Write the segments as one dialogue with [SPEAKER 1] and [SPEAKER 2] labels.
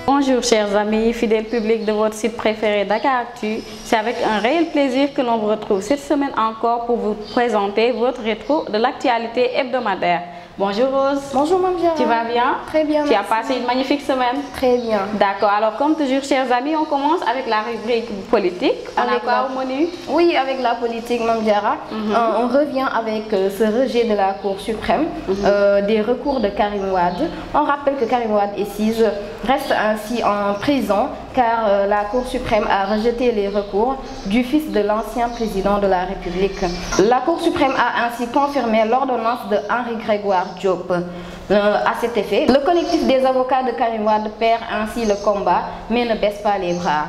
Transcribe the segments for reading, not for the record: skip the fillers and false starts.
[SPEAKER 1] Bonjour chers amis, fidèles publics de votre site préféré Dakaractu. C'est avec un réel plaisir que l'on vous retrouve cette semaine encore pour vous présenter votre rétro de l'actualité hebdomadaire. Bonjour Rose.
[SPEAKER 2] Bonjour Mme Gérard.
[SPEAKER 1] Tu vas bien?
[SPEAKER 2] Très bien.
[SPEAKER 1] Tu as passé une magnifique semaine?
[SPEAKER 2] Très bien.
[SPEAKER 1] D'accord, alors comme toujours chers amis, on commence avec la rubrique politique. On a quoi au menu?
[SPEAKER 2] Oui, avec la politique Mme Gérard. On revient avec ce rejet de la Cour suprême des recours de Karim Wade. On rappelle que Karim Wade et Cise restent ainsi en prison car la Cour suprême a rejeté les recours du fils de l'ancien président de la République. La Cour suprême a ainsi confirmé l'ordonnance de Henri Grégoire Diop. À cet effet, le collectif des avocats de Karim Wade perd ainsi le combat mais ne baisse pas les bras.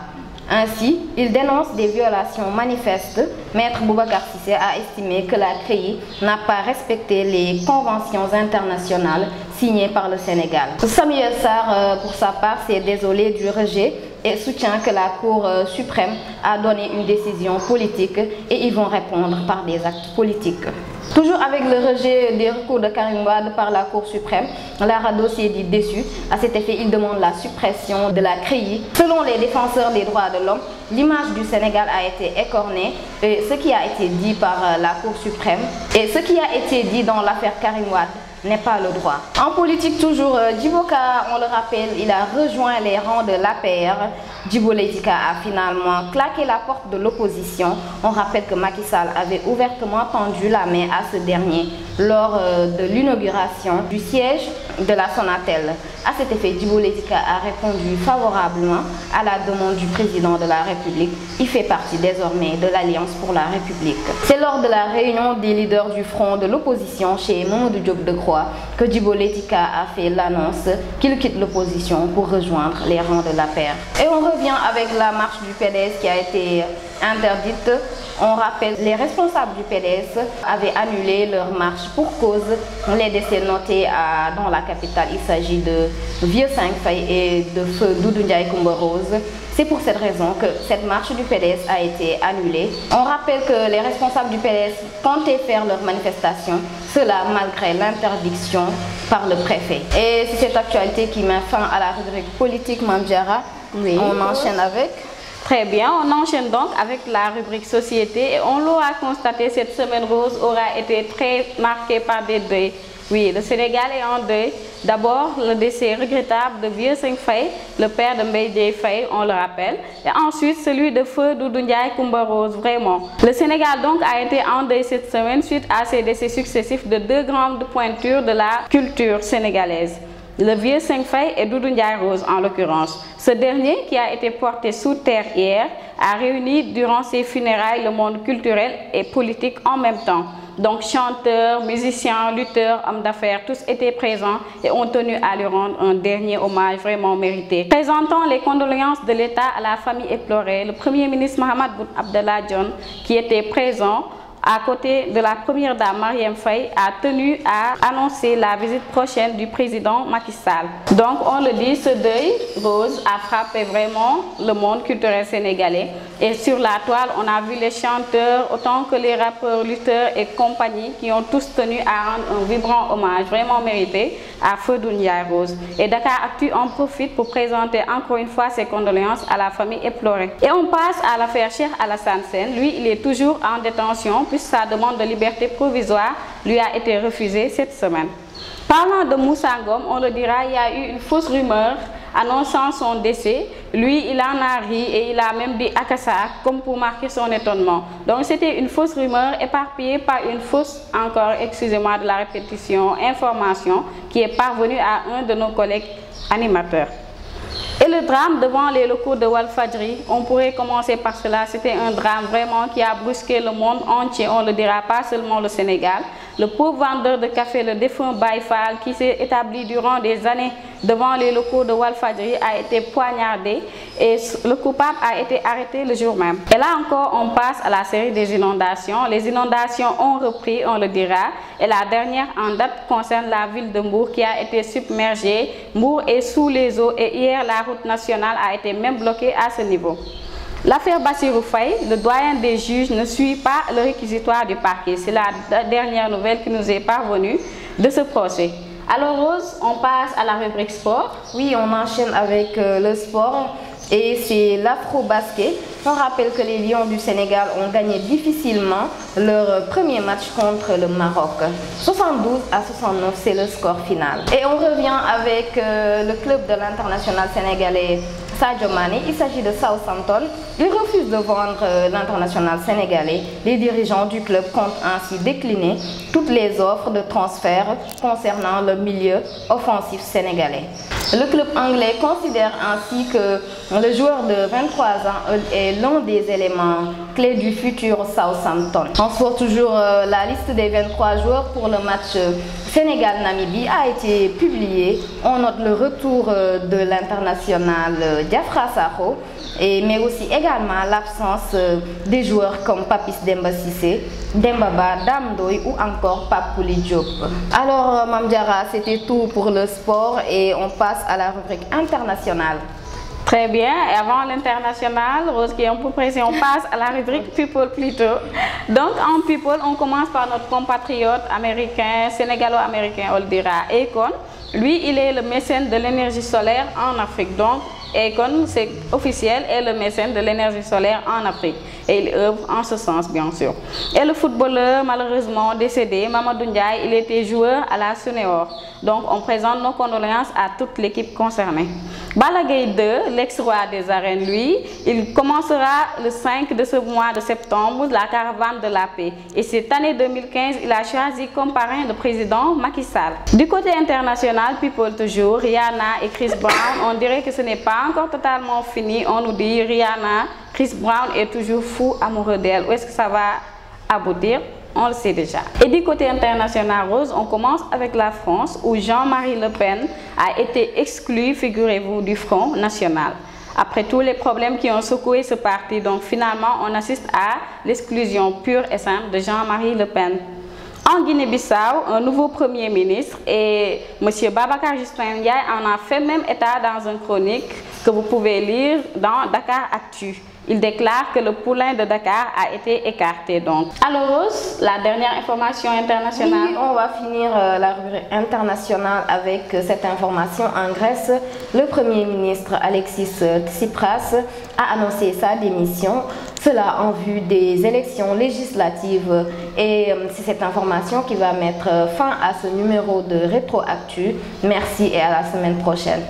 [SPEAKER 2] Ainsi, il dénonce des violations manifestes. Maître Boubacar Cissé a estimé que la CREI n'a pas respecté les conventions internationales signées par le Sénégal. Samuel Sarr, pour sa part, s'est désolé du rejet et soutient que la Cour suprême a donné une décision politique et ils vont répondre par des actes politiques. Toujours avec le rejet des recours de Karim Wade par la Cour suprême, la RADDHO s'est dit déçue. À cet effet, il demande la suppression de la CREI. Selon les défenseurs des droits de l'homme, l'image du Sénégal a été écornée et ce qui a été dit par la Cour suprême et ce qui a été dit dans l'affaire Karim Wade n'est pas le droit. En politique toujours, Djiboka, on le rappelle, il a rejoint les rangs de l'APR. Djibo Leyti Ka a finalement claqué la porte de l'opposition. On rappelle que Macky Sall avait ouvertement tendu la main à ce dernier lors de l'inauguration du siège de la Sonatel. À cet effet, Djibo Leyti Ka a répondu favorablement à la demande du président de la République. Il fait partie désormais de l'Alliance pour la République. C'est lors de la réunion des leaders du front de l'opposition chez Mamadou Diop Decroix que Djibo Leyti Ka a fait l'annonce qu'il quitte l'opposition pour rejoindre les rangs de l'APR. Et on revient avec la marche du PDS qui a été interdite. On rappelle les responsables du PDS avaient annulé leur marche pour cause les décès notés dans la capitale. Il s'agit de Vieux 5 Faye et de Feu Doudou Ndiaye Coumba Rose. C'est pour cette raison que cette marche du PDS a été annulée. On rappelle que les responsables du PDS comptaient faire leur manifestation, cela malgré l'interdiction par le préfet. Et c'est cette actualité qui met fin à la rubrique politique Mme Gérard. Oui. On enchaîne avec.
[SPEAKER 1] Très bien, on enchaîne donc avec la rubrique société et on l'aura constaté, cette semaine rose aura été très marquée par des deuils. Oui, le Sénégal est en deuil. D'abord, le décès regrettable de Vieux 5 Faye, le père de Mbaye Dièye Faye, on le rappelle. Et ensuite, celui de Feu Doudou Ndiaye Coumba Rose, vraiment. Le Sénégal donc a été en deuil cette semaine suite à ces décès successifs de deux grandes pointures de la culture sénégalaise. Le Vieux 5 Faye et Doudou Ndiaye Rose en l'occurrence. Ce dernier, qui a été porté sous terre hier, a réuni durant ses funérailles le monde culturel et politique en même temps. Donc chanteurs, musiciens, lutteurs, hommes d'affaires, tous étaient présents et ont tenu à lui rendre un dernier hommage vraiment mérité. Présentant les condoléances de l'État à la famille éplorée, le Premier ministre Mahammed Boun Abdallah Dionne, qui était présent à côté de la première dame Marième Faye, a tenu à annoncer la visite prochaine du président Macky Sall. Donc on le dit, ce deuil rose a frappé vraiment le monde culturel sénégalais. Et sur la toile, on a vu les chanteurs, autant que les rappeurs, lutteurs et compagnie qui ont tous tenu à rendre un vibrant hommage vraiment mérité à Feu Doudou Ndiaye Rose. Et Dakaractu en profite pour présenter encore une fois ses condoléances à la famille éplorée. Et on passe à l'affaire Cheikh Alassane Sène. Lui, il est toujours en détention puisque sa demande de liberté provisoire lui a été refusée cette semaine. Parlant de Moussa Ngom, on le dira, il y a eu une fausse rumeur annonçant son décès. Lui, il en a ri et il a même dit Akassa comme pour marquer son étonnement. Donc c'était une fausse rumeur éparpillée par une fausse, encore, excusez-moi de la répétition, information qui est parvenue à un de nos collègues animateurs. Et le drame devant les locaux de Walfadjri, on pourrait commencer par cela. C'était un drame vraiment qui a brusqué le monde entier, on ne le dira pas seulement le Sénégal. Le pauvre vendeur de café, le défunt Baye Fall, qui s'est établi durant des années devant les locaux de Walfadjri, a été poignardé et le coupable a été arrêté le jour même. Et là encore, on passe à la série des inondations. Les inondations ont repris, on le dira. Et la dernière en date concerne la ville de Mbour qui a été submergée. Mbour est sous les eaux et hier, la route nationale a été même bloquée à ce niveau. L'affaire Bassirou Faye, le doyen des juges, ne suit pas le réquisitoire du parquet. C'est la dernière nouvelle qui nous est parvenue de ce procès. Alors Rose, on passe à la rubrique sport.
[SPEAKER 2] Oui, on enchaîne avec le sport et c'est l'afro-basket. On rappelle que les Lions du Sénégal ont gagné difficilement leur premier match contre le Maroc. 72-69, c'est le score final. Et on revient avec le club de l'international sénégalais Sadio Mané. Il s'agit de Southampton. Il refuse de vendre l'international sénégalais. Les dirigeants du club comptent ainsi décliner toutes les offres de transfert concernant le milieu offensif sénégalais. Le club anglais considère ainsi que le joueur de 23 ans est l'un des éléments clés du futur Southampton. On se voit toujours la liste des 23 joueurs pour le match Sénégal-Namibie a été publiée. On note le retour de l'international Diafra Sakho, mais aussi également l'absence des joueurs comme Papis Demba Cissé, Demba Ba, Dame Doye ou encore Pape Kouli Diop. Alors Mame Diarra, c'était tout pour le sport et on passe à la rubrique internationale.
[SPEAKER 1] Très bien, et avant l'international, Rose qui est un peu pressée, on passe à la rubrique People plutôt. Donc en People, on commence par notre compatriote américain, sénégalo-américain, on le dira, Akon. Lui, il est le mécène de l'énergie solaire en Afrique. Donc Akon, c'est officiel, est le mécène de l'énergie solaire en Afrique. Et il œuvre en ce sens, bien sûr. Et le footballeur, malheureusement décédé, Mamadou Ndiaye, il était joueur à la Sunéor. Donc, on présente nos condoléances à toute l'équipe concernée. Balla Gaye 2, l'ex-roi des arènes, lui, il commencera le 5 de ce mois de septembre la caravane de la paix. Et cette année 2015, il a choisi comme parrain le président Macky Sall. Du côté international, People toujours, Rihanna et Chris Brown, on dirait que ce n'est pas encore totalement fini. On nous dit Rihanna, Chris Brown est toujours fou amoureux d'elle. Où est-ce que ça va aboutir? On le sait déjà. Et du côté international, Rose, on commence avec la France où Jean-Marie Le Pen a été exclu, figurez-vous, du Front National. Après tous les problèmes qui ont secoué ce parti, donc finalement, on assiste à l'exclusion pure et simple de Jean-Marie Le Pen. En Guinée-Bissau, un nouveau Premier ministre et M. Babacar Justin Ndiaye en a fait même état dans une chronique que vous pouvez lire dans Dakar Actu. Il déclare que le poulain de Dakar a été écarté. Donc. Alors Rose, la dernière information internationale.
[SPEAKER 2] Oui, on va finir la rubrique internationale avec cette information. En Grèce, le Premier ministre Alexis Tsipras a annoncé sa démission. Cela en vue des élections législatives. Et c'est cette information qui va mettre fin à ce numéro de Rétro Actu. Merci et à la semaine prochaine.